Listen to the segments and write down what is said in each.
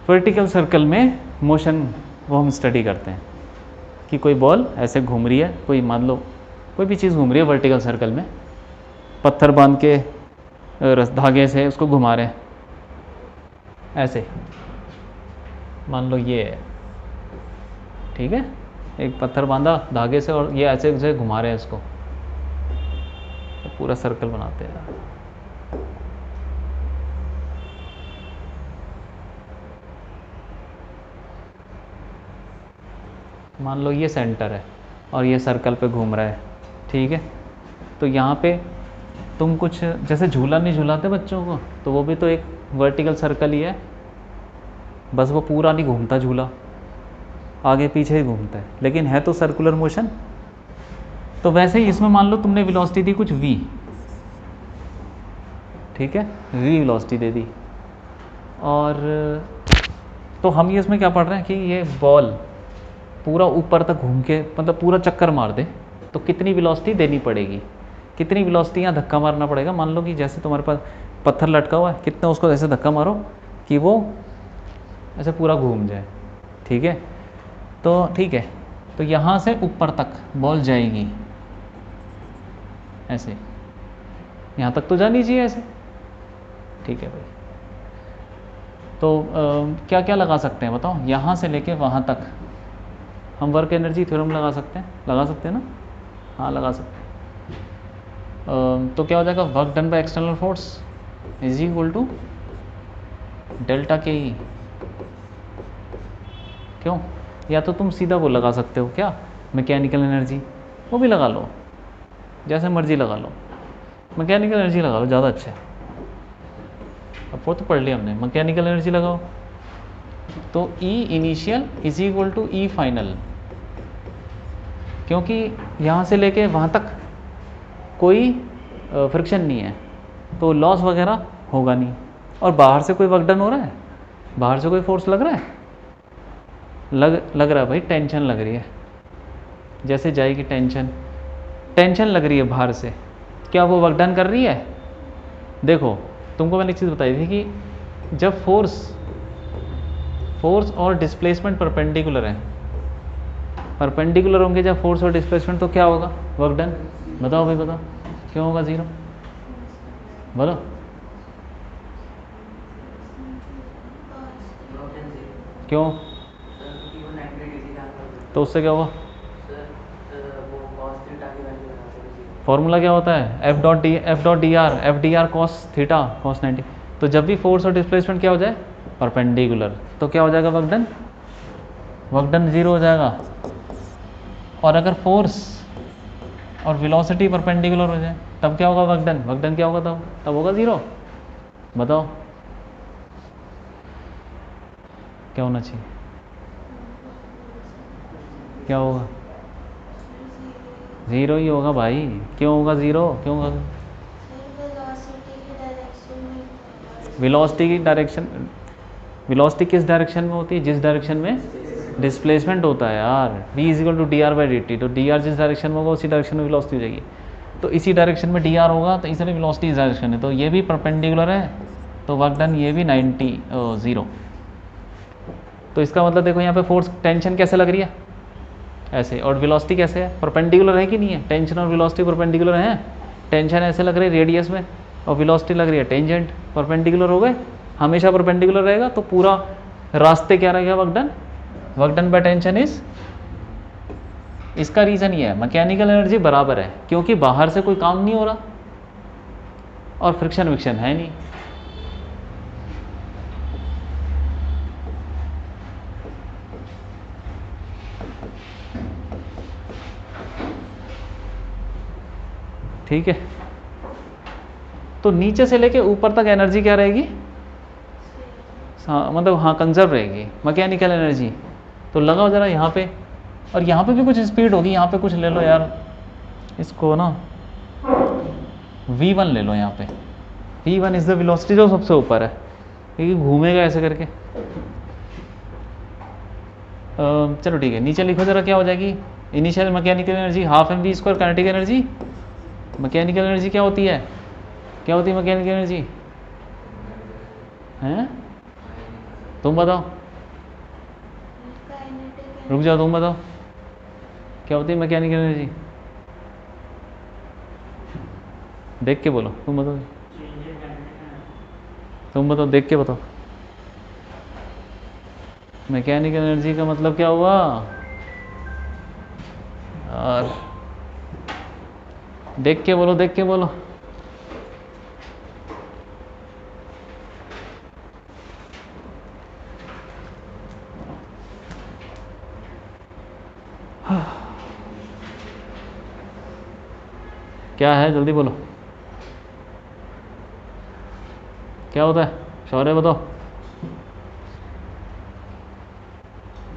Vertical circle में motion वो हम स्टडी करते हैं कि कोई बॉल ऐसे घूम रही है, कोई मान लो कोई भी चीज़ घूम रही है वर्टिकल सर्कल में, पत्थर बांध के धागे से उसको घुमा रहे हैं ऐसे, मान लो ये है, ठीक है, एक पत्थर बांधा धागे से और ये ऐसे ऐसे घुमा रहे हैं इसको, तो पूरा सर्कल बनाते हैं। मान लो ये सेंटर है और ये सर्कल पे घूम रहा है, ठीक है, तो यहाँ पे तुम कुछ जैसे झूला नहीं झूलाते बच्चों को, तो वो भी तो एक वर्टिकल सर्कल ही है, बस वो पूरा नहीं घूमता झूला, आगे पीछे ही घूमता है, लेकिन है तो सर्कुलर मोशन। तो वैसे ही इसमें मान लो तुमने वेलोसिटी दी कुछ v, ठीक है, v वेलोसिटी दे दी, और तो हम ये इसमें क्या पढ़ रहे हैं कि ये बॉल पूरा ऊपर तक घूम के मतलब पूरा चक्कर मार दे तो कितनी वेलोसिटी देनी पड़ेगी, कितनी वेलोसिटी यहाँ धक्का मारना पड़ेगा। मान लो कि जैसे तुम्हारे पास पत्थर लटका हुआ है, कितना उसको ऐसे धक्का मारो कि वो ऐसे पूरा घूम जाए, ठीक है, तो ठीक है, तो यहाँ से ऊपर तक बॉल जाएगी ऐसे, यहाँ तक तो जानी चाहिए ऐसे, ठीक है भाई। तो क्या क्या लगा सकते हैं बताओ, यहाँ से लेके वहाँ तक हम वर्क एनर्जी थ्योरम लगा सकते हैं ना, हाँ लगा सकते हैं। तो क्या हो जाएगा, work done by external force is equal to delta K E. क्यों, या तो तुम सीधा वो लगा सकते हो क्या, मैकेनिकल एनर्जी, वो भी लगा लो, जैसे मर्जी लगा लो, मैकेनिकल एनर्जी लगा लो, ज़्यादा अच्छा है। अब वो तो पढ़ लिया हमने, मैकेनिकल एनर्जी लगाओ, तो E initial is equal to E final, क्योंकि यहाँ से लेके वहाँ तक कोई फ्रिक्शन नहीं है तो लॉस वगैरह होगा नहीं, और बाहर से कोई वर्क डन हो रहा है, बाहर से कोई फोर्स लग रहा है, लग रहा है भाई, टेंशन लग रही है, जैसे जाएगी टेंशन लग रही है बाहर से, क्या वो वर्क डन कर रही है। देखो तुमको मैंने एक चीज़ बताई थी कि जब फोर्स और डिस्प्लेसमेंट परपेंडिकुलर है, परपेंडिकुलर होंगे जब फोर्स और डिस्प्लेसमेंट, तो क्या होगा, वर्क डन। बताओ भाई बताओ, क्यों होगा ज़ीरो, बोलो। क्यों, तो उससे क्या होगा, फॉर्मूला क्या होता है, F dot D R cos theta cos 90। तो जब भी फोर्स और डिस्प्लेसमेंट क्या हो जाए, परपेंडिकुलर, तो क्या हो जाएगा, वर्क डन जीरो हो जाएगा। और अगर फोर्स और वेलोसिटी परपेंडिकुलर हो जाए तब क्या होगा, वर्क डन क्या होगा, तब होगा ज़ीरो। बताओ क्या होना चाहिए, क्या होगा, ज़ीरो ही होगा भाई। क्यों होगा ज़ीरो, क्यों होगा, वेलोसिटी की डायरेक्शन, वेलोसिटी किस डायरेक्शन में होती है, जिस डायरेक्शन में डिस्प्लेसमेंट होता है यार, v is equal to D R by D T, तो डी आर जिस डायरेक्शन में होगा उसी डायरेक्शन में वेलोसिटी हो जाएगी, तो इसी डायरेक्शन में डी आर होगा, तो इसलिए वेलोसिटी इस डायरेक्शन है, तो ये भी परपेंडिकुलर है, तो वर्क डन ये भी 0। तो इसका मतलब देखो यहाँ पे फोर्स टेंशन कैसे लग रही है ऐसे, और वेलोसिटी कैसे है, परपेंडिकुलर है कि नहीं है, टेंशन और वेलोसिटी परपेंडिकुलर है, टेंशन ऐसे लग रही है रेडियस में और वेलोसिटी लग रही है टेंजेंट, परपेंडिकुलर हो गए, हमेशा परपेंडिकुलर रहेगा, तो पूरा रास्ते क्या रहेगा, work done by tension is, इसका रीज़न ये है मैकेनिकल एनर्जी बराबर है, क्योंकि बाहर से कोई काम नहीं हो रहा और फ्रिक्शन विक्शन है नहीं। ठीक है, तो नीचे से लेके ऊपर तक एनर्जी क्या रहेगी, मतलब हाँ कंजर्व रहेगी मैकेनिकल एनर्जी। तो लगाओ ज़रा यहाँ पे, और यहाँ पे भी कुछ स्पीड होगी, यहाँ पे कुछ ले लो यार, इसको ना v1 ले लो, यहाँ पे v1 इज द वेलोसिटी जो सबसे ऊपर है, क्योंकि घूमेगा ऐसे करके। चलो ठीक है, नीचे लिखो जरा क्या हो जाएगी, initial mechanical energy half M we square kinetic energy. Mechanical energy क्या होती है, मैकेनिकल एनर्जी हैं, तुम बताओ। रुक जाओ, तुम बताओ क्या होती है मैकेनिकल एनर्जी? देख के बोलो, तुम बताओ, तुम बताओ, देख के बताओ। मैकेनिकल एनर्जी का मतलब क्या हुआ? और देख के बोलो, देख के बोलो। क्या है, जल्दी बोलो, क्या होता है? शौर्य बताओ।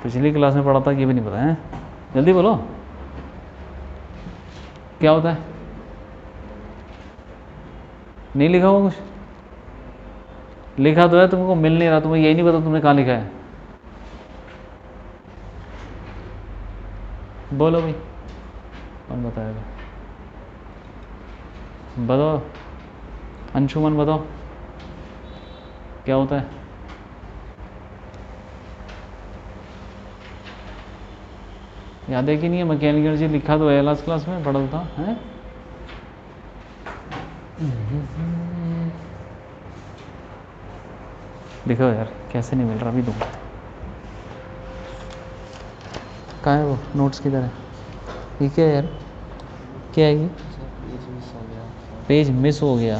पिछली क्लास में पढ़ा था, ये भी नहीं पता है? जल्दी बोलो, क्या होता है? नहीं लिखा हुआ कुछ? लिखा तो है, तुमको मिल नहीं रहा, तुम्हें यही नहीं पता तुमने कहाँ लिखा है? बोलो भाई, कौन बताएगा? बताओ, अंशुमन बताओ, क्या होता है? याद है कि नहीं है? मैकेनिकल एनर्जी लिखा तो है, लास्ट क्लास में पढ़ा था, है? देखो यार, कैसे नहीं मिल रहा अभी? तुम कहाँ है वो? नोट्स किधर है? ये क्या है यार, क्या है ये? पेज मिस हो गया?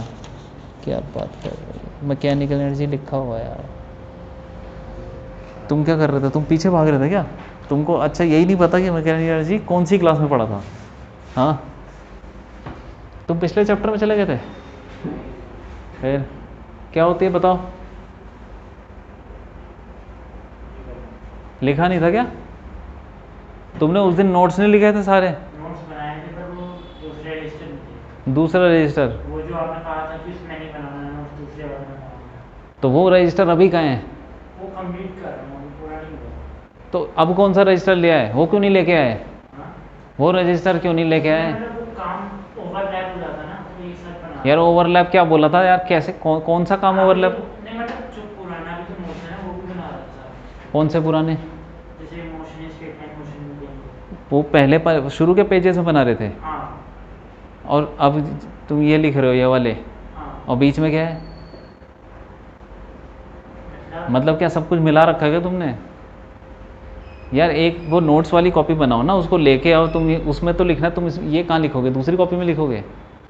क्या बात कर रहे हो? मैकेनिकल एनर्जी लिखा हुआ है यार। तुम क्या कर रहे थे? तुम पीछे भाग रहे थे क्या? तुमको अच्छा यही नहीं पता कि मैकेनिकल एनर्जी कौन सी क्लास में पढ़ा था? हाँ, तुम पिछले चैप्टर में चले गए थे? फिर क्या होती है बताओ? लिखा नहीं था क्या? तुमने उस दिन नोट्स नहीं लिखे थे सारे? नोट्स बनाए थे पर वो दूसरे रजिस्टर में थे। दूसरा रजिस्टर? वो जो आपने कहा था कि उसमें नहीं बनाना है, नोट्स दूसरे वाले में बनाना है। तो वो रजिस्टर अभी कहाँ है? वो कंप्लीट कर रहा हूँ, अभी पूरा नहीं हुआ। तो अब कौन सा रजिस्टर लिया है? वो क्यों नहीं लेके आए? हाँ? वो रजिस्टर क्यों नहीं लेके आए? मतलब वो काम ओवरलैप हो जाता ना, तो एक साथ बना। यार ओवरलैप क्या बोला था यार? कैसे, कौन सा काम ओवरलैप? नहीं मतलब जो पुराना भी तो नोट्स है ना, वो भी बना रहा था। कौन से पुराने? जैसे मोशन स्टेटमेंट, मोशन में वो पहले शुरू के पेजेस में बना रहे थे, हाँ। और अब तुम ये लिख रहे हो, ये वाले, हाँ और बीच में क्या है? मतलब क्या सब कुछ मिला रखा है क्या तुमने? यार एक वो नोट्स वाली कॉपी बनाओ ना, उसको लेके आओ तुम, उसमें तो लिखना। तुम ये कहाँ लिखोगे? दूसरी कॉपी में लिखोगे?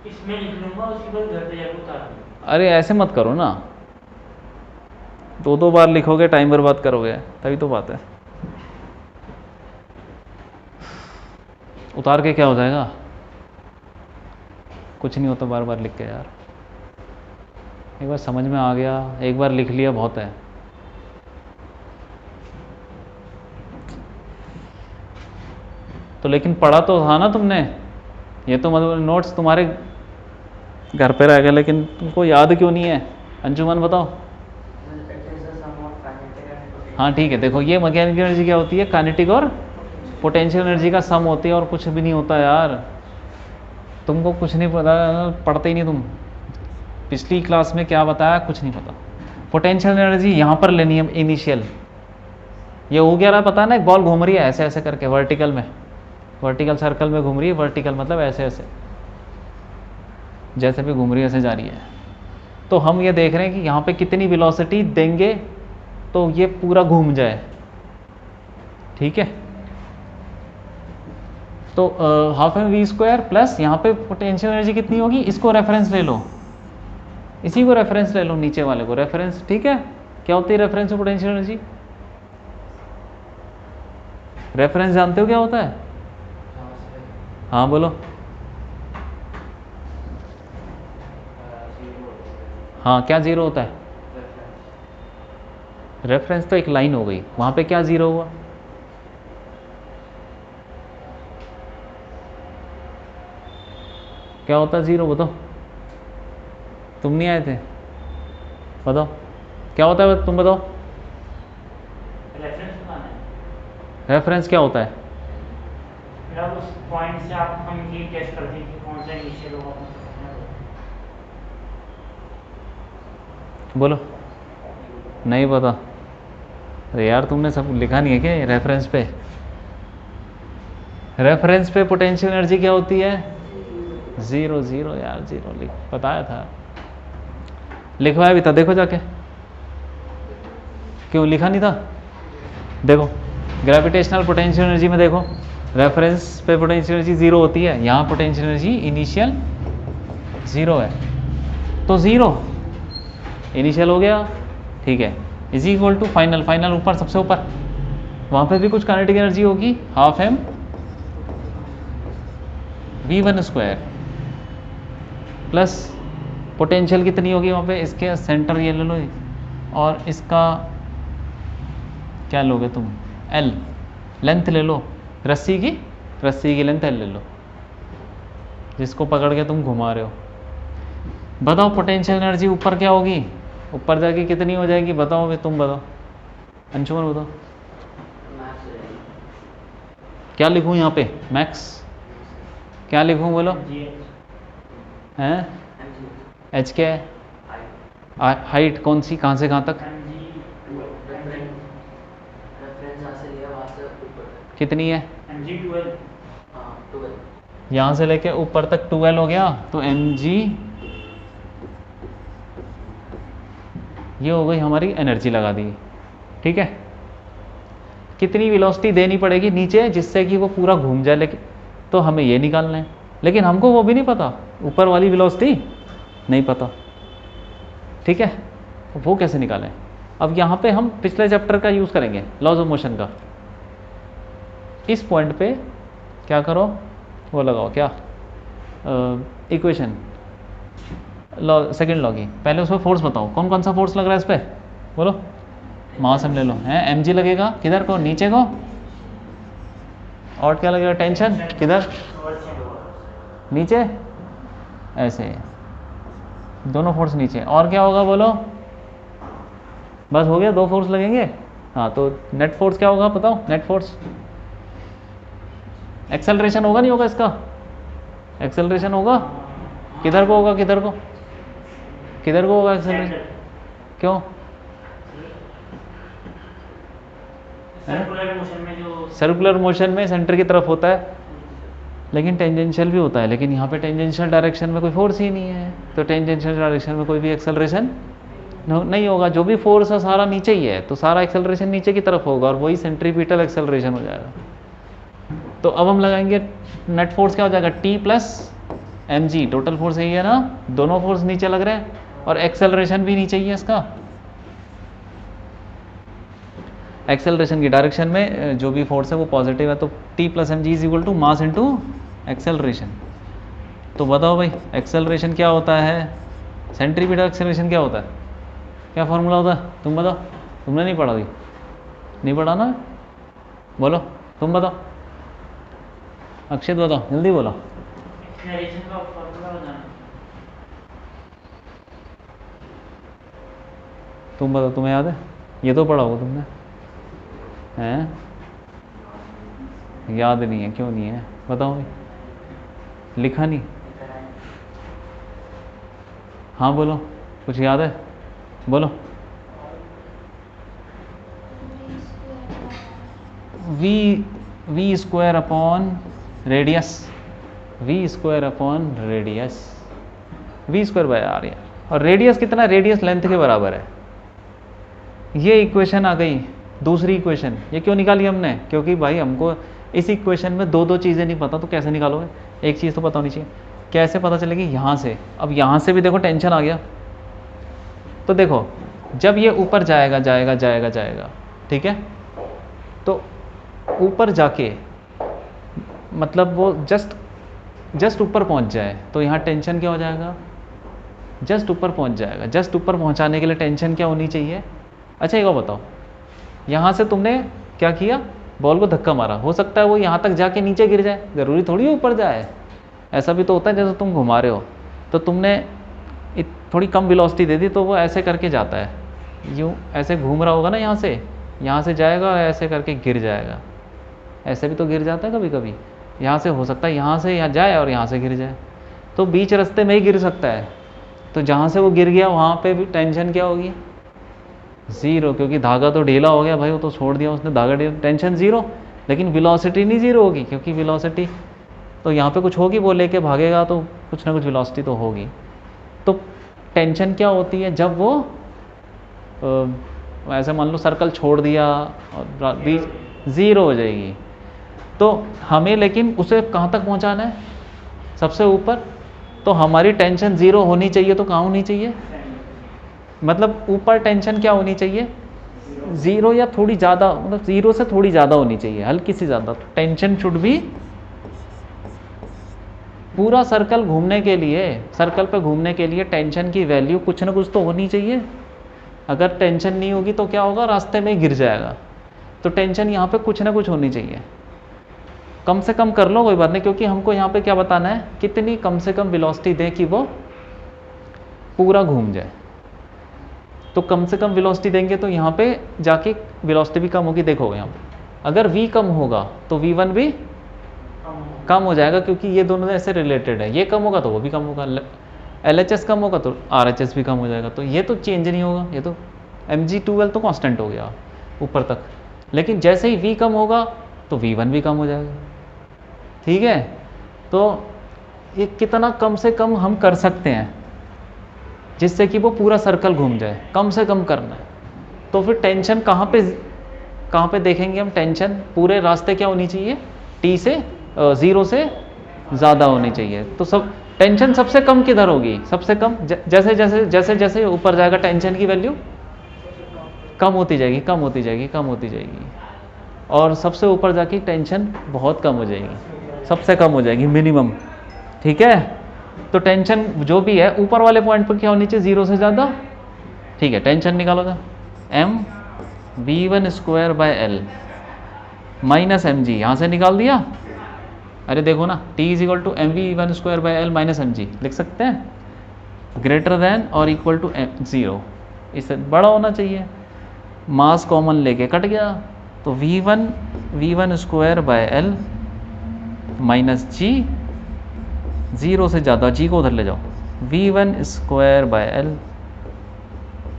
इसमें लिख लूंगा, उसके बाद घर पे जाकर उतार दूंगा। अरे ऐसे मत करो ना, दो दो बार लिखोगे, टाइम बर्बाद करोगे, तभी तो बात है। उतार के क्या हो जाएगा? कुछ नहीं होता बार बार लिख के यार। एक बार समझ में आ गया, एक बार लिख लिया, बहुत है। तो लेकिन पढ़ा तो था ना तुमने? ये तो मतलब नोट्स तुम्हारे घर पे रह गए, लेकिन तुमको याद क्यों नहीं है? अंजुमन बताओ। हाँ ठीक है, देखो ये मैकेनिकल एनर्जी क्या होती है? काइनेटिक और पोटेंशियल एनर्जी का सम होती है, और कुछ भी नहीं होता यार। तुमको कुछ नहीं पता, पढ़ते ही नहीं तुम। पिछली क्लास में क्या बताया, कुछ नहीं पता। पोटेंशियल एनर्जी यहाँ पर लेनी है, इनिशियल। ये हो गया रहा, पता है ना? एक बॉल घूम रही है ऐसे ऐसे करके, वर्टिकल में, वर्टिकल सर्कल में घूम रही है। वर्टिकल मतलब ऐसे ऐसे, जैसे भी घूम रही है ऐसे जा रही है। तो हम ये देख रहे हैं कि यहाँ पे कितनी वेलोसिटी देंगे तो ये पूरा घूम जाए, ठीक है? तो half M we square plus यहाँ पे पोटेंशियल एनर्जी कितनी होगी, इसको रेफरेंस ले लो, इसी को रेफरेंस ले लो, नीचे वाले को रेफरेंस, ठीक है? क्या होती है रेफरेंस पोटेंशियल एनर्जी? रेफरेंस जानते हो क्या होता है? हाँ बोलो। हाँ, क्या जीरो होता है? रेफरेंस तो एक लाइन हो गई, वहाँ पे क्या जीरो हुआ? क्या होता है जीरो? बताओ, तुम नहीं आए थे, बताओ क्या होता है, तुम बताओ। रेफरेंस बनाना है। रेफरेंस क्या होता है? फिर आप उस पॉइंट से आप हम ये गेस करते हैं कि कौन सा इनिशियल होगा, कौन सा फाइनल होगा। बोलो, नहीं पता? अरे यार तुमने सब लिखा नहीं है क्या रेफरेंस पे? रेफरेंस पे पोटेंशियल एनर्जी क्या होती है? ज़ीरो। ज़ीरो यार, ज़ीरो लिख बताया था, लिखवाया भी था, देखो जाके। क्यों लिखा नहीं था? देखो ग्रेविटेशनल पोटेंशियल एनर्जी में देखो, रेफरेंस पे पोटेंशियल एनर्जी ज़ीरो होती है, यहाँ पोटेंशियल एनर्जी इनिशियल ज़ीरो है, तो ज़ीरो इनिशियल हो गया, ठीक है, is equal to final, final ऊपर सबसे ऊपर, वहाँ पे भी कुछ काइनेटिक एनर्जी होगी, half M v1² plus potential कितनी होगी वहाँ पे, इसके सेंटर ये ले लो, और इसका क्या लोगे तुम, L लेंथ ले लो, रस्सी की लेंथ L ले लो, जिसको पकड़ के तुम घुमा रहे हो। बताओ पोटेंशियल एनर्जी ऊपर क्या होगी, ऊपर जाके कितनी हो जाएगी, बताओ भाई, तुम बताओ, अंशुमन बताओ। क्या लिखूं यहाँ पे, मैक्स क्या लिखूं बोलो, हैं एच क्या है, हाइट कौन सी, कहाँ से कहाँ तक, कितनी है, यहाँ से लेके ऊपर तक 12 हो गया, तो mg ये हो गई हमारी एनर्जी लगा दी, ठीक है। कितनी वेलोसिटी देनी पड़ेगी नीचे जिससे कि वो पूरा घूम जाए, लेकिन तो हमें ये निकालना है, लेकिन हमको वो भी नहीं पता, ऊपर वाली वेलोसिटी नहीं पता, ठीक है, वो कैसे निकालें। अब यहाँ पे हम पिछले चैप्टर का यूज़ करेंगे, लॉज ऑफ मोशन का। इस पॉइंट पे क्या करो, वो लगाओ क्या, इक्वेशन लॉ, सेकेंड लॉ की, पहले उसमें फोर्स बताओ, कौन कौन सा फोर्स लग रहा है इस पर, बोलो। मास हम ले लो, है mg लगेगा, किधर को, नीचे को, और क्या लगेगा, टेंशन किधर, नीचे, ऐसे दोनों फोर्स नीचे, और क्या होगा बोलो, बस हो गया, दो फोर्स लगेंगे। हाँ, तो नेट फोर्स क्या होगा बताओ, नेट फोर्स, एक्सेलरेशन होगा नहीं होगा इसका, एक्सेलरेशन होगा, किधर को होगा, किधर को, किधर को होगा एक्सेलरेशन, क्यों, सर्कुलर मोशन में सेंटर की तरफ होता है, लेकिन टेंजेंशियल भी होता है, लेकिन यहाँ पे टेंजेंशियल डायरेक्शन में कोई फोर्स ही नहीं है, तो टेंजेंशियल डायरेक्शन में कोई भी एक्सेलरेशन नहीं होगा, जो भी फोर्स है सारा नीचे ही है, तो सारा एक्सेलरेशन नीचे की तरफ होगा, और वही सेंट्रीपिटल एक्सेलरेशन हो जाएगा। तो अब हम लगाएंगे नेट फोर्स, क्या हो जाएगा, T plus mg, total force यही है ना, दोनों फोर्स नीचे लग रहे हैं, और एक्सेलरेशन भी नीचे ही है इसका, एक्सेलरेशन की डायरेक्शन में जो भी फोर्स है वो पॉजिटिव है, तो T plus mg is equal to mass into acceleration. तो बताओ भाई एक्सेलरेशन क्या होता है, सेंट्रीपिटल एक्सेलरेशन क्या होता है, क्या फॉर्मूला होता है, तुम बताओ, तुमने नहीं पढ़ा, नहीं पढ़ा ना, बोलो तुम बताओ, अक्षित बताओ, जल्दी बोलो। तुम बताओ, तुम्हें याद है, ये तो पढ़ा होगा तुमने, हैं याद नहीं है, क्यों नहीं है बताओ भाई, लिखा नहीं, हाँ बोलो, कुछ याद है, बोलो। V square upon radius, V square upon radius, V square by R यार, और रेडियस कितना, रेडियस लेंथ के बराबर है। ये इक्वेशन आ गई, दूसरी इक्वेशन, ये क्यों निकाली हमने, क्योंकि भाई हमको इस इक्वेशन में दो चीज़ें नहीं पता, तो कैसे निकालोगे, एक चीज़ तो पता होनी चाहिए, कैसे पता चलेगी, यहाँ से। अब यहाँ से भी देखो टेंशन आ गया, तो देखो जब ये ऊपर जाएगा जाएगा जाएगा जाएगा, ठीक है, तो ऊपर जाके मतलब वो जस्ट ऊपर पहुँच जाए, तो यहाँ टेंशन क्या हो जाएगा, जस्ट ऊपर पहुँच जाएगा, जस्ट ऊपर पहुँचाने के लिए टेंशन क्या होनी चाहिए। अच्छा एक बात बताओ, यहाँ से तुमने क्या किया, बॉल को धक्का मारा, हो सकता है वो यहाँ तक जाके नीचे गिर जाए, ज़रूरी थोड़ी ऊपर जाए, ऐसा भी तो होता है, जैसे तुम घुमा रहे हो, तो तुमने थोड़ी कम वेलोसिटी दे दी, तो वो ऐसे करके जाता है, यूँ ऐसे घूम रहा होगा ना, यहाँ से जाएगा, ऐसे करके गिर जाएगा, ऐसे भी तो गिर जाता है कभी कभी, यहाँ से हो सकता है यहाँ से यहाँ जाए और यहाँ से गिर जाए, तो बीच रास्ते में ही गिर सकता है, तो जहाँ से वो गिर गया वहाँ पे भी टेंशन क्या होगी, ज़ीरो, क्योंकि धागा तो ढीला हो गया भाई, वो तो छोड़ दिया उसने, धागा ढीला, टेंशन ज़ीरो, लेकिन वेलोसिटी नहीं ज़ीरो होगी, क्योंकि वेलोसिटी तो यहाँ पे कुछ होगी, वो लेके भागेगा तो कुछ ना कुछ वेलोसिटी तो होगी। तो टेंशन क्या होती है जब वो ऐसे मान लो सर्कल छोड़ दिया और बीच ज़ीरो हो जाएगी। तो हमें लेकिन उसे कहाँ तक पहुँचाना है, सबसे ऊपर। तो हमारी टेंशन ज़ीरो होनी चाहिए, तो कहाँ होनी चाहिए, मतलब ऊपर टेंशन क्या होनी चाहिए, ज़ीरो या थोड़ी ज़्यादा, मतलब ज़ीरो से थोड़ी ज़्यादा होनी चाहिए, हल्की सी ज़्यादा। तो टेंशन शुड भी पूरा सर्कल घूमने के लिए, सर्कल पे घूमने के लिए टेंशन की वैल्यू कुछ ना कुछ तो होनी चाहिए। अगर टेंशन नहीं होगी तो क्या होगा, रास्ते में ही गिर जाएगा। तो टेंशन यहाँ पे कुछ ना कुछ होनी चाहिए। कम से कम कर लो, कोई बात नहीं, क्योंकि हमको यहाँ पे क्या बताना है, कितनी कम से कम वेलोसिटी दें कि वो पूरा घूम जाए। तो कम से कम वेलोसिटी देंगे तो यहाँ पे जाके वेलोसिटी भी कम होगी। देखो यहाँ पे अगर v कम होगा तो v1 भी कम हो जाएगा, क्योंकि ये दोनों ऐसे रिलेटेड है। ये कम होगा तो वो भी कम होगा, LHS कम होगा तो RHS भी कम हो जाएगा। तो ये तो चेंज नहीं होगा, ये तो mg12 तो कांस्टेंट हो गया ऊपर तक। लेकिन जैसे ही v कम होगा तो v1 भी कम हो जाएगा। ठीक है, तो ये कितना कम से कम हम कर सकते हैं जिससे कि वो पूरा सर्कल घूम जाए, कम से कम करना है। तो फिर टेंशन कहाँ पे देखेंगे हम, टेंशन पूरे रास्ते क्या होनी चाहिए, t से 0 से ज़्यादा होनी चाहिए। तो सब टेंशन सबसे कम किधर होगी, सबसे कम जैसे जैसे जैसे जैसे ऊपर जाएगा टेंशन की वैल्यू कम होती जाएगी, कम होती जाएगी, कम होती जाएगी, और सबसे ऊपर जाके टेंशन बहुत कम हो जाएगी, सबसे कम हो जाएगी, मिनिमम। ठीक है, तो टेंशन जो भी है ऊपर वाले पॉइंट पर क्या होनी चाहिए, 0 से ज़्यादा। ठीक है, टेंशन निकालो था, m v1 square by L minus M G, यहाँ से निकाल दिया। अरे देखो ना, t is equal to mv1 square by L minus M G लिख सकते हैं, ग्रेटर देन और इक्वल टू 0, इससे बड़ा होना चाहिए। मास कॉमन लेके कट गया, तो v1 square by L minus g, 0 से ज़्यादा, जी को उधर ले जाओ, v1 square by L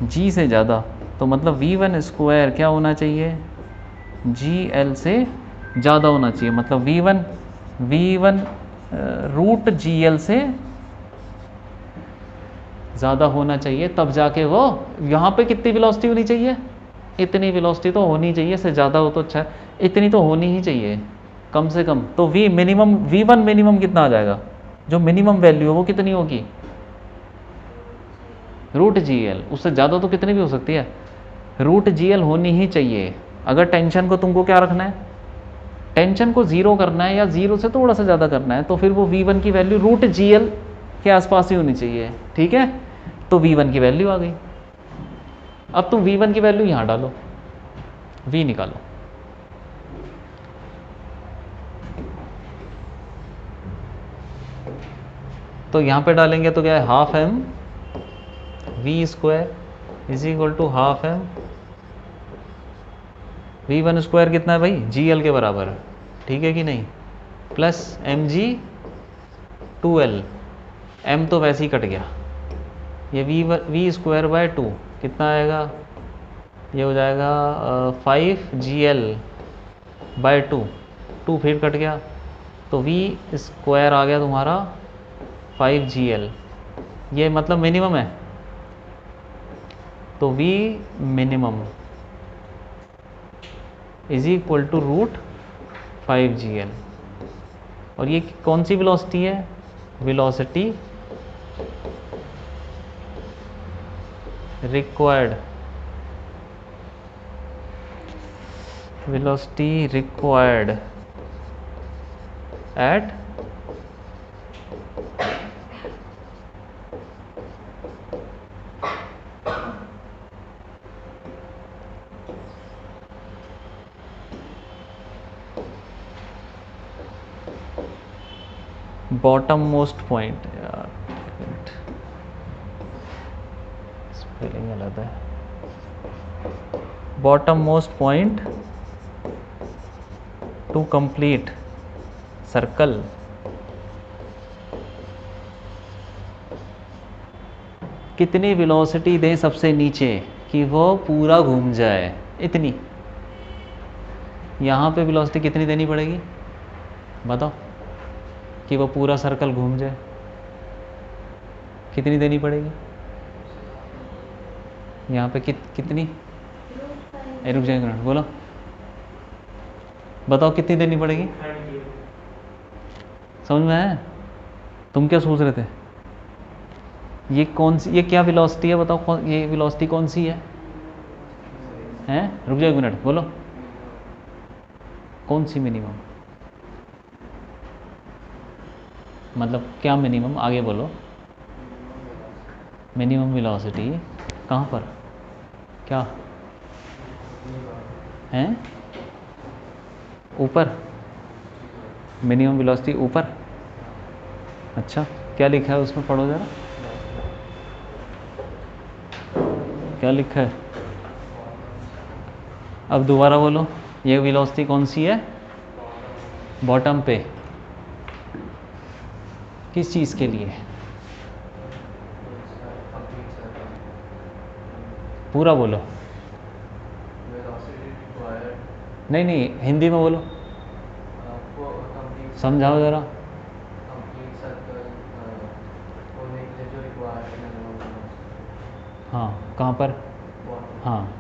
G से ज़्यादा, तो मतलब v1 स्क्वायर क्या होना चाहिए, जी एल से ज़्यादा होना चाहिए। मतलब v1 रूट जी एल से ज़्यादा होना चाहिए, तब जाके वो यहाँ पे कितनी वेलोसिटी होनी चाहिए, इतनी वेलोसिटी तो होनी चाहिए, से ज़्यादा हो तो अच्छा, इतनी तो होनी ही चाहिए कम से कम। तो v1 मिनिमम कितना आ जाएगा, जो मिनिमम वैल्यू है वो कितनी होगी, रूट जी एल। उससे ज़्यादा तो कितनी भी हो सकती है, रूट जी एल होनी ही चाहिए। अगर टेंशन को तुमको क्या रखना है, टेंशन को 0 करना है या 0 से थोड़ा सा ज़्यादा करना है, तो फिर वो v1 की वैल्यू रूट जी एल के आसपास ही होनी चाहिए। ठीक है, तो v1 की वैल्यू आ गई। अब तुम v1 की वैल्यू यहाँ डालो, v निकालो, तो यहाँ पे डालेंगे तो क्या है, half m v square is equal to half m v1 square कितना है भाई, gl के बराबर है, ठीक है कि नहीं, प्लस mg2l, m तो वैसे ही कट गया, ये v स्क्वायर बाय 2 कितना आएगा, ये हो जाएगा 5gl बाय 2 फिर कट गया, तो v स्क्वायर आ गया तुम्हारा 5gl, ये मतलब मिनिमम है, तो v minimum is equal to root 5gl। और ये कौन सी वेलोसिटी है, velocity required, velocity required at bottom most point, यार स्पेलिंग गलत है, bottom most point to complete circle कितनी वेलोसिटी दें सबसे नीचे कि वो पूरा घूम जाए, इतनी। यहाँ पे वेलोसिटी कितनी देनी पड़ेगी बताओ, कि वो पूरा सर्कल घूम जाए, कितनी देनी पड़ेगी यहाँ पे कितनी? रुक जाए एक मिनट, बोलो बताओ कितनी देनी पड़ेगी? समझ में आया? तुम क्या सोच रहे थे? ये कौन सी, ये क्या वेलोसिटी है बताओ, ये वेलोसिटी कौन सी है? हैं? रुक जाओ एक मिनट, बोलो कौन सी मिनिमम, मतलब क्या मिनिमम, आगे बोलो। मिनिमम वेलोसिटी कहाँ पर, क्या हैं? ऊपर, मिनिमम वेलोसिटी ऊपर। अच्छा, क्या लिखा है उसमें, पढ़ो ज़रा, क्या लिखा है? अब दोबारा बोलो, ये वेलोसिटी कौन सी है? बॉटम पे, किस चीज़ के लिए? पूरा बोलो, नहीं नहीं हिंदी में बोलो, समझाओ ज़रा। हाँ कहाँ पर? हाँ,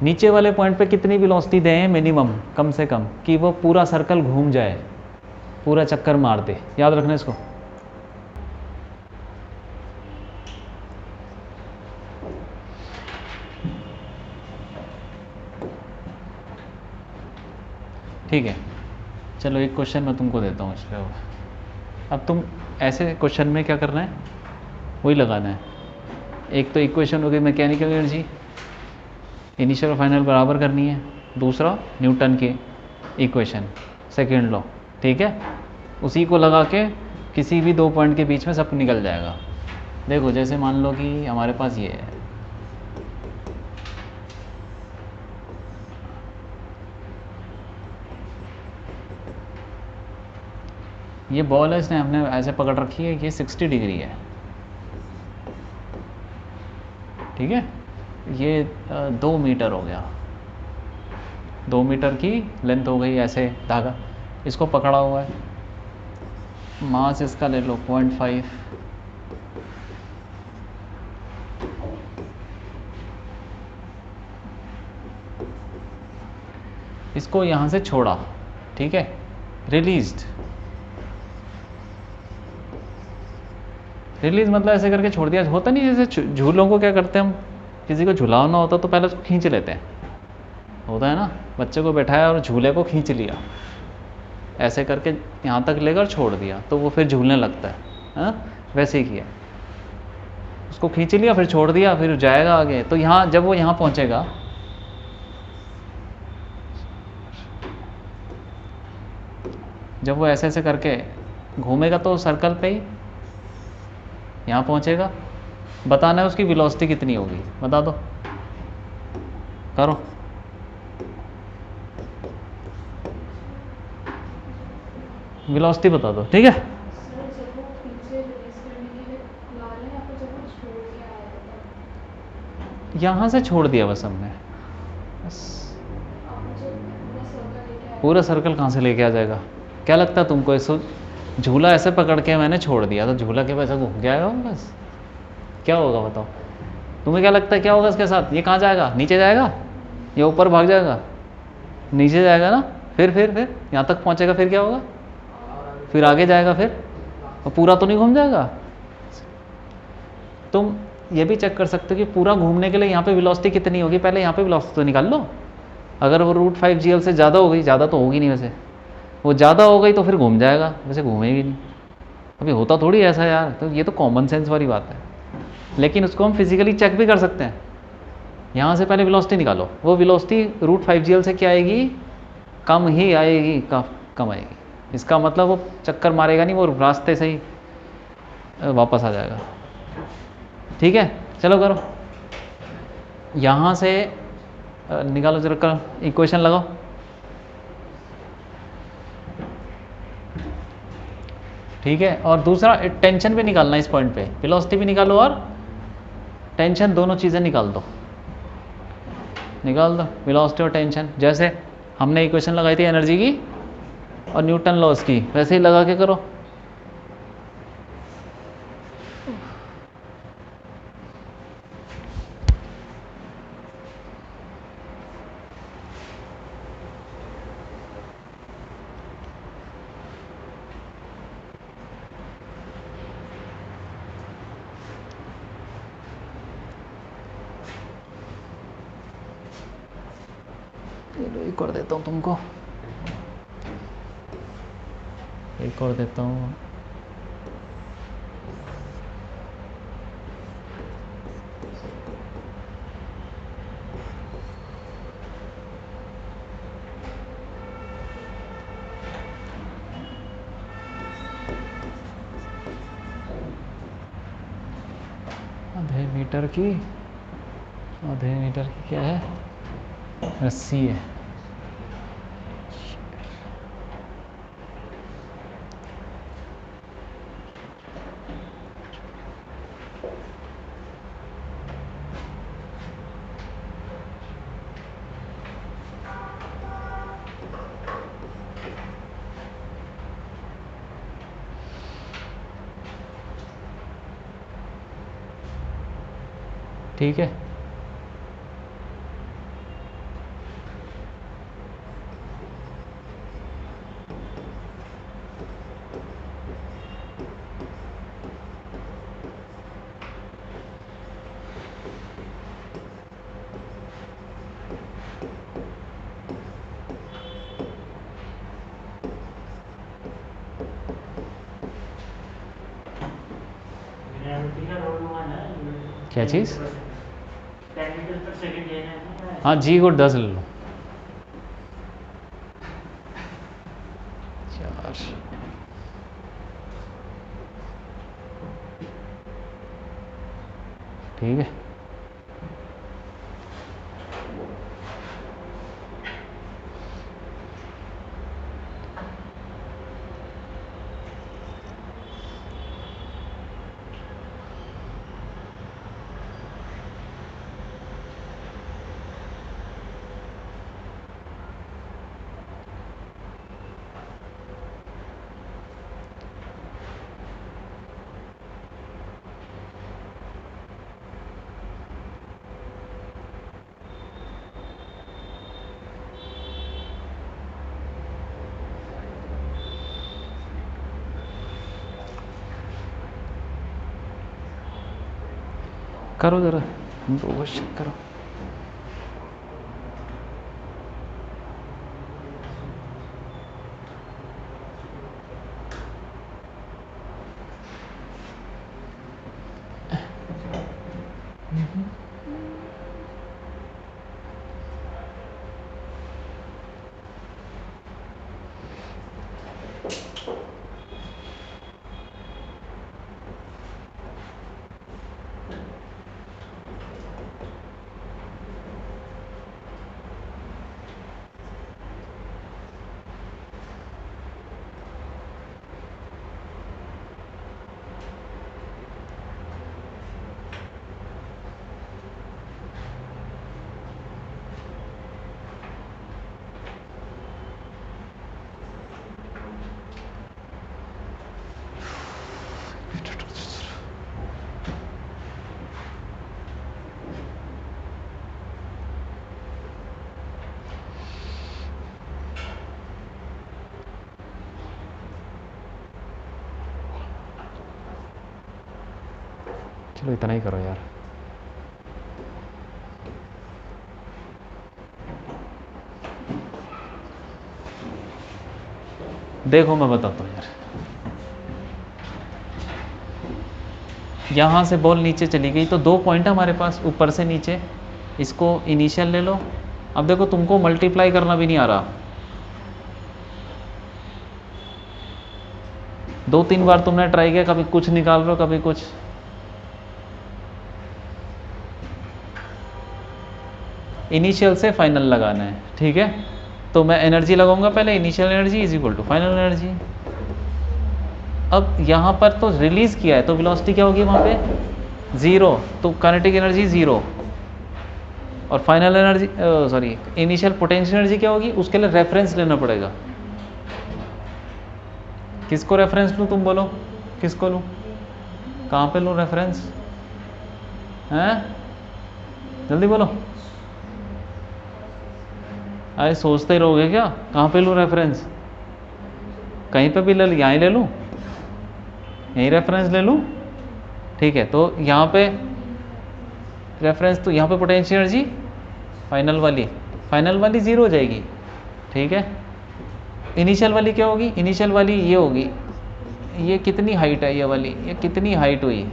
नीचे वाले पॉइंट पे कितनी वेलोसिटी दें मिनिमम, कम से कम, कि वो पूरा सर्कल घूम जाए, पूरा चक्कर मार दे, याद रखना इसको। ठीक है, चलो एक क्वेश्चन मैं तुमको देता हूँ इसके ऊपर। अब तुम ऐसे क्वेश्चन में क्या करना है, वही लगाना है। एक तो इक्वेशन हो गई मैकेनिकल एनर्जी, इनिशियल और फाइनल बराबर करनी है। दूसरा न्यूटन की इक्वेशन, सेकेंड लॉ, ठीक है। उसी को लगा के किसी भी दो पॉइंट के बीच में सब निकल जाएगा। देखो जैसे मान लो कि हमारे पास ये है, ये बॉल है, इसने हमने ऐसे पकड़ रखी है कि 60 डिग्री है, ठीक है। ये 2 मीटर हो गया, 2 मीटर की लेंथ हो गई ऐसे धागा, इसको पकड़ा हुआ है। मास इसका ले लो 0.5, इसको यहाँ से छोड़ा, ठीक है, रिलीज मतलब ऐसे करके छोड़ दिया। होता नहीं जैसे झूलों को क्या करते हैं हम, किसी को झुलाना होता तो पहले उसको खींच लेते हैं, होता है ना, बच्चे को बैठाया और झूले को खींच लिया, ऐसे करके यहाँ तक लेकर छोड़ दिया तो वो फिर झूलने लगता है, हाँ? वैसे ही किया, उसको खींच लिया फिर छोड़ दिया, फिर जाएगा आगे। तो यहाँ जब वो यहाँ पहुँचेगा, जब वो ऐसे ऐसे करके घूमेगा तो सर्कल पे ही यहाँ पहुँचेगा। बताना है उसकी वेलोसिटी कितनी होगी, बता दो, करो। वेलोसिटी बता दो, ठीक है। यहाँ से छोड़ दिया बस हमने, बस पूरा सर्कल कहाँ से लेके आ जाएगा? क्या लगता है तुमको, इस झूला ऐसे पकड़ के मैंने छोड़ दिया तो झूला के वैसा घूम के आएगा बस, क्या होगा बताओ? तुम्हें क्या लगता है क्या होगा इसके साथ? ये कहाँ जाएगा? नीचे जाएगा या ऊपर भाग जाएगा? नीचे जाएगा ना, फिर यहाँ तक पहुँचेगा, फिर क्या होगा? फिर आगे जाएगा, फिर और पूरा तो नहीं घूम जाएगा। तुम ये भी चेक कर सकते हो कि पूरा घूमने के लिए यहाँ पे वेलोसिटी कितनी होगी, पहले यहाँ पे वेलोसिटी तो निकाल लो। अगर वो √5 से ज़्यादा हो गई, ज़्यादा तो होगी नहीं वैसे, वो ज़्यादा हो गई तो फिर घूम जाएगा, वैसे घूमेगी नहीं। अभी होता थोड़ी ऐसा यार, तो ये तो कॉमन सेंस वाली बात है, लेकिन उसको हम फिजिकली चेक भी कर सकते हैं। यहाँ से पहले वेलोसिटी निकालो, वो वेलोसिटी √5 से क्या आएगी? कम ही आएगी, कम आएगी। इसका मतलब वो चक्कर मारेगा नहीं, वो रास्ते से ही वापस आ जाएगा, ठीक है। चलो करो, यहाँ से निकालो जरा, कर इक्वेशन लगाओ। ठीक है, और दूसरा टेंशन भी निकालना इस पॉइंट पे, वेलोसिटी भी निकालो और टेंशन, दोनों चीज़ें निकाल दो। निकाल दो वेलोसिटी और टेंशन, जैसे हमने इक्वेशन लगाई थी एनर्जी की और न्यूटन लॉस की, वैसे ही लगा के करो। एक और देता हूँ तुमको, एक और देता हूँ। आधे मीटर की क्या है, रस्सी है। ठीक है, ग्रेविटी का रोल हुआ ना, क्या चीज़? 10 मीटर पर सेकंड लेना है। हाँ जी को 10 ले लो। 4 ठीक है। करो जरा, क्वेश्चन करो। चलो इतना ही करो यार। देखो मैं बताता हूँ यार, यहाँ से बॉल नीचे चली गई तो 2 पॉइंट है हमारे पास ऊपर से नीचे, इसको इनिशियल ले लो। अब देखो तुमको मल्टीप्लाई करना भी नहीं आ रहा, 2-3 बार तुमने ट्राई किया, कभी कुछ निकाल रहे हो कभी कुछ। इनिशियल से फाइनल लगाना है, ठीक है। तो मैं एनर्जी लगाऊंगा पहले, initial energy is equal to final energy. अब यहाँ पर तो रिलीज किया है तो वेलोसिटी क्या होगी वहाँ पे 0, तो काइनेटिक एनर्जी 0। और final energy sorry initial potential energy क्या होगी, उसके लिए रेफरेंस लेना पड़ेगा। किसको रेफरेंस लूँ, तुम बोलो किसको लूँ, कहाँ पे लूँ रेफरेंस, हैं जल्दी बोलो। अरे सोचते ही रहोगे क्या, कहाँ पे लूँ रेफरेंस, कहीं पे भी ले लूँ, यहाँ ले लूँ, यहीं रेफरेंस ले लूँ। ठीक है, तो यहाँ पे रेफरेंस, तो यहाँ पे पोटेंशियल एनर्जी फाइनल वाली ज़ीरो हो जाएगी। ठीक है, इनिशियल वाली क्या होगी, इनिशियल वाली ये होगी, ये कितनी हाइट है, ये कितनी हाइट हुई,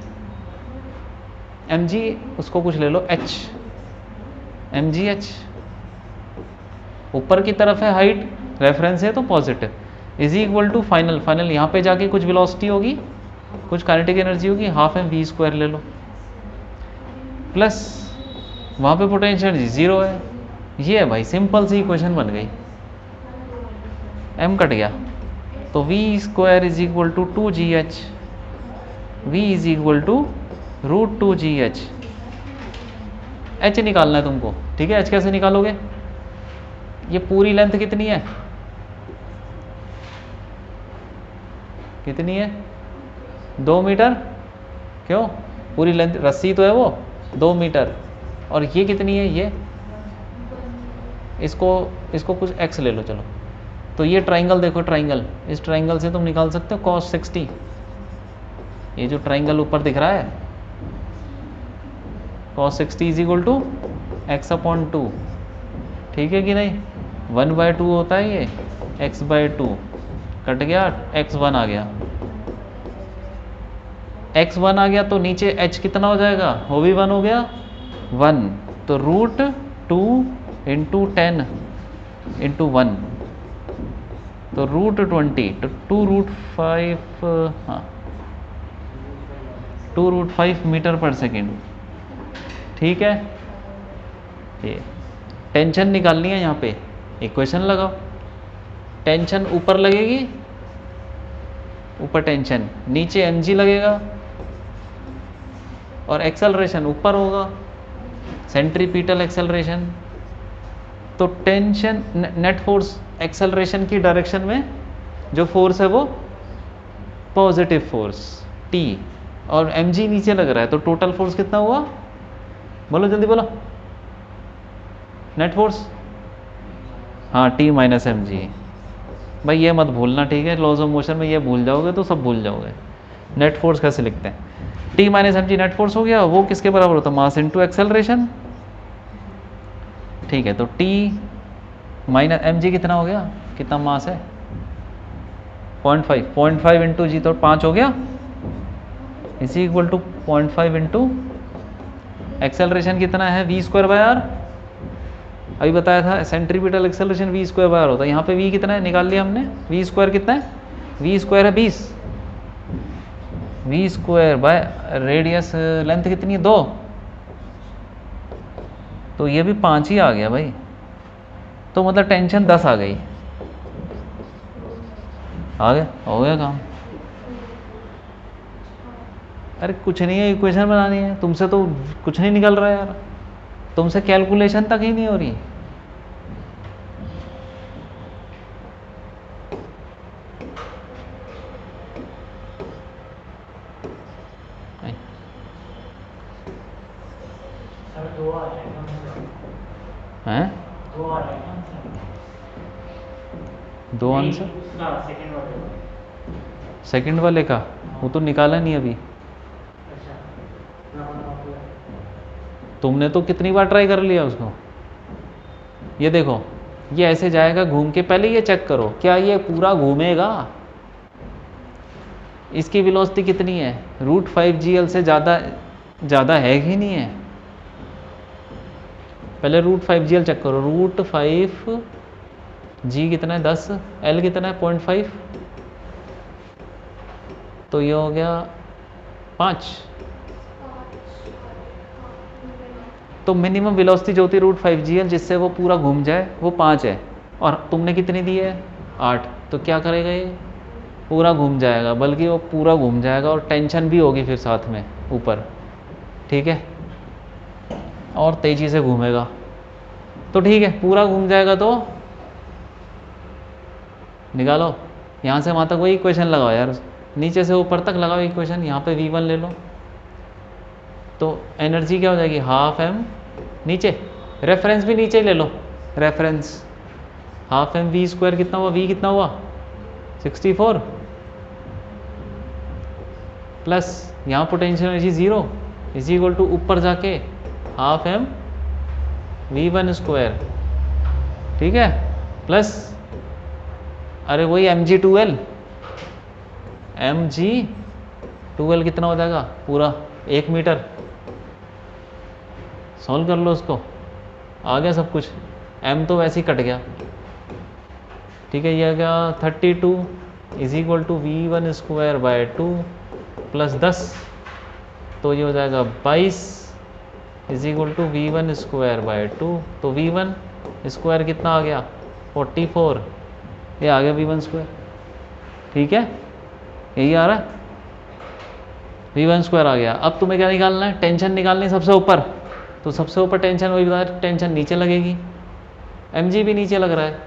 mg, उसको कुछ ले लो h, mgh, ऊपर की तरफ है हाइट, रेफरेंस है तो positive, is equal to final यहाँ पे जाके कुछ वेलोसिटी होगी, कुछ काइनेटिक एनर्जी होगी, हाफ एम वी स्क्वायर ले लो, प्लस वहाँ पे पोटेंशियल एनर्जी जीरो है। ये है भाई, सिंपल सी इक्वेशन बन गई, m कट गया तो v square is equal to 2gh, v is equal to √2gh। h निकालना है तुमको, ठीक है। h कैसे निकालोगे, ये पूरी लेंथ कितनी है, कितनी है 2 मीटर, क्यों, पूरी लेंथ रस्सी तो है वो 2 मीटर, और ये कितनी है, ये इसको कुछ x ले लो चलो। तो ये ट्राइंगल देखो, ट्राइंगल, इस ट्राइंगल से तुम निकाल सकते हो cos 60, ये जो ट्राइंगल ऊपर दिख रहा है cos 60 is equal to x/2, ठीक है कि नहीं, 1/2 होता है ये, x/2 कट गया, x1 आ गया, x1 आ गया तो नीचे h कितना हो जाएगा, वो भी 1 हो गया, 1, तो √2 इंटू 10 इंटू 1, तो √20, तो 2√5, हाँ 2√5 मीटर पर सेकेंड। ठीक है, ये टेंशन निकालनी है, यहाँ पे इक्वेशन लगाओ, टेंशन ऊपर लगेगी, ऊपर टेंशन, नीचे mg लगेगा, और एक्सेलरेशन ऊपर होगा, सेंट्रीपिटल एक्सेलरेशन। तो टेंशन, नेट फोर्स एक्सेलरेशन की डायरेक्शन में जो फोर्स है वो पॉजिटिव फोर्स T, और mg नीचे लग रहा है, तो टोटल फोर्स कितना हुआ, बोलो जल्दी बोलो, नेट फोर्स, हाँ T माइनस mg। भाई ये मत भूलना, ठीक है, लॉज ऑफ मोशन में ये भूल जाओगे तो सब भूल जाओगे। नेट फोर्स कैसे लिखते हैं, T minus mg net force हो गया, वो किसके बराबर होता है, मास इनटू एक्सेलरेशन। ठीक है, तो T माइनस mg कितना हो गया, कितना मास है 0.5 इंटू जी, तो 5 हो गया, इसी इक्वल टू 0.5 इंटू एक्सेलरेशन कितना है v²/r, अभी बताया था सेंट्रीपिटल एक्सेलरेशन v²/r होता है, यहाँ पे v कितना है निकाल लिया हमने, v² कितना है, v² है 20, v² बाय रेडियस लेंथ कितनी है 2, तो ये भी 5 ही आ गया भाई, तो मतलब टेंशन 10 आ गई, आ गया, हो गया काम। अरे कुछ नहीं है, इक्वेशन बनानी है, तुमसे तो कुछ नहीं निकल रहा है यार, तुमसे कैलकुलेशन तक ही नहीं हो रही। हैं 2 आंसर, सेकंड वाले का वो तो निकाला नहीं अभी, तुमने तो कितनी बार ट्राई कर लिया उसको। ये देखो, ये ऐसे जाएगा घूम के, पहले ये चेक करो क्या ये पूरा घूमेगा, इसकी वेलोसिटी कितनी है, √5gl से ज़्यादा है कि नहीं है, पहले √5gl चेक करो, √5g कितना है 10, l कितना है 0.5, तो ये हो गया 5, तो मिनिमम वेलोसिटी जो होती है √5gl जिससे वो पूरा घूम जाए वो 5 है, और तुमने कितनी दी है 8, तो क्या करेगा ये पूरा घूम जाएगा, बल्कि वो पूरा घूम जाएगा और टेंशन भी होगी फिर साथ में ऊपर, ठीक है, और तेज़ी से घूमेगा। तो ठीक है, पूरा घूम जाएगा तो निकालो। यहाँ से वहाँ तक वही इक्वेशन लगाओ यार, नीचे से ऊपर तक लगाओ इक्वेशन। यहाँ पे V1 ले लो तो एनर्जी क्या हो जाएगी, हाफ एम, नीचे रेफरेंस भी नीचे ही ले लो, reference half M we square कितना हुआ, V कितना हुआ 64 प्लस यहाँ potential energy 0 is equal to ऊपर जाके हाफ एम V1 स्क्वायर, ठीक है, प्लस अरे वही mg2l, mg2l कितना हो जाएगा पूरा 1 मीटर। सॉल्व कर लो उसको, आ गया सब कुछ, m तो वैसे ही कट गया, ठीक है। ये आ गया 32 is equal to V1 square by 2 plus 10, तो ये हो जाएगा 22 is equal to V1 square by 2। तो V1 स्क्वायर कितना आ गया 44, ये आ गया V1 स्क्वायर, ठीक है, यही आ रहा है, V1 स्क्वायर आ गया। अब तुम्हें क्या निकालना है, टेंशन निकालनी है सबसे ऊपर, तो सबसे ऊपर टेंशन वही बता, टेंशन नीचे लगेगी, mg भी नीचे लग रहा है,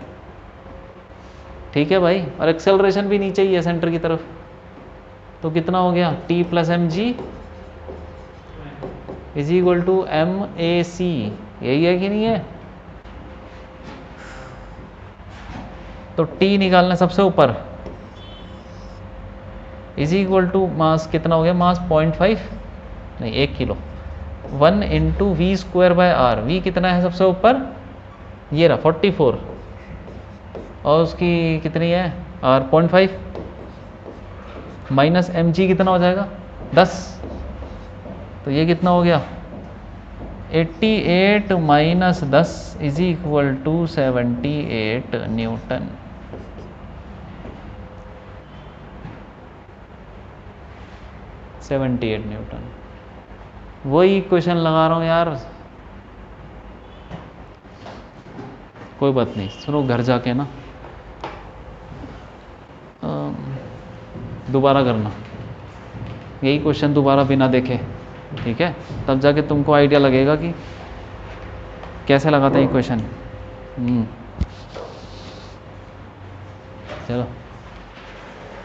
ठीक है भाई, और एक्सेलरेशन भी नीचे ही है सेंटर की तरफ, तो कितना हो गया t plus m g is equal to m a c, यही है कि नहीं है। तो t निकालना सबसे ऊपर इज इक्वल टू मास कितना हो गया, मास 0.5 नहीं 1 kilo, 1 into V square by R, V कितना है सबसे ऊपर, ये रहा 44, और उसकी कितनी है आर 0.5 माइनस एम जी कितना हो जाएगा 10, तो ये कितना हो गया 88 minus 10 is equal to 78 newton. वही क्वेश्चन लगा रहा हूँ यार, कोई बात नहीं, सुनो घर जाके ना दोबारा करना यही क्वेश्चन दोबारा बिना देखे, ठीक है, तब जाके तुमको आइडिया लगेगा कि कैसे लगाते हैं ये क्वेश्चन। चलो।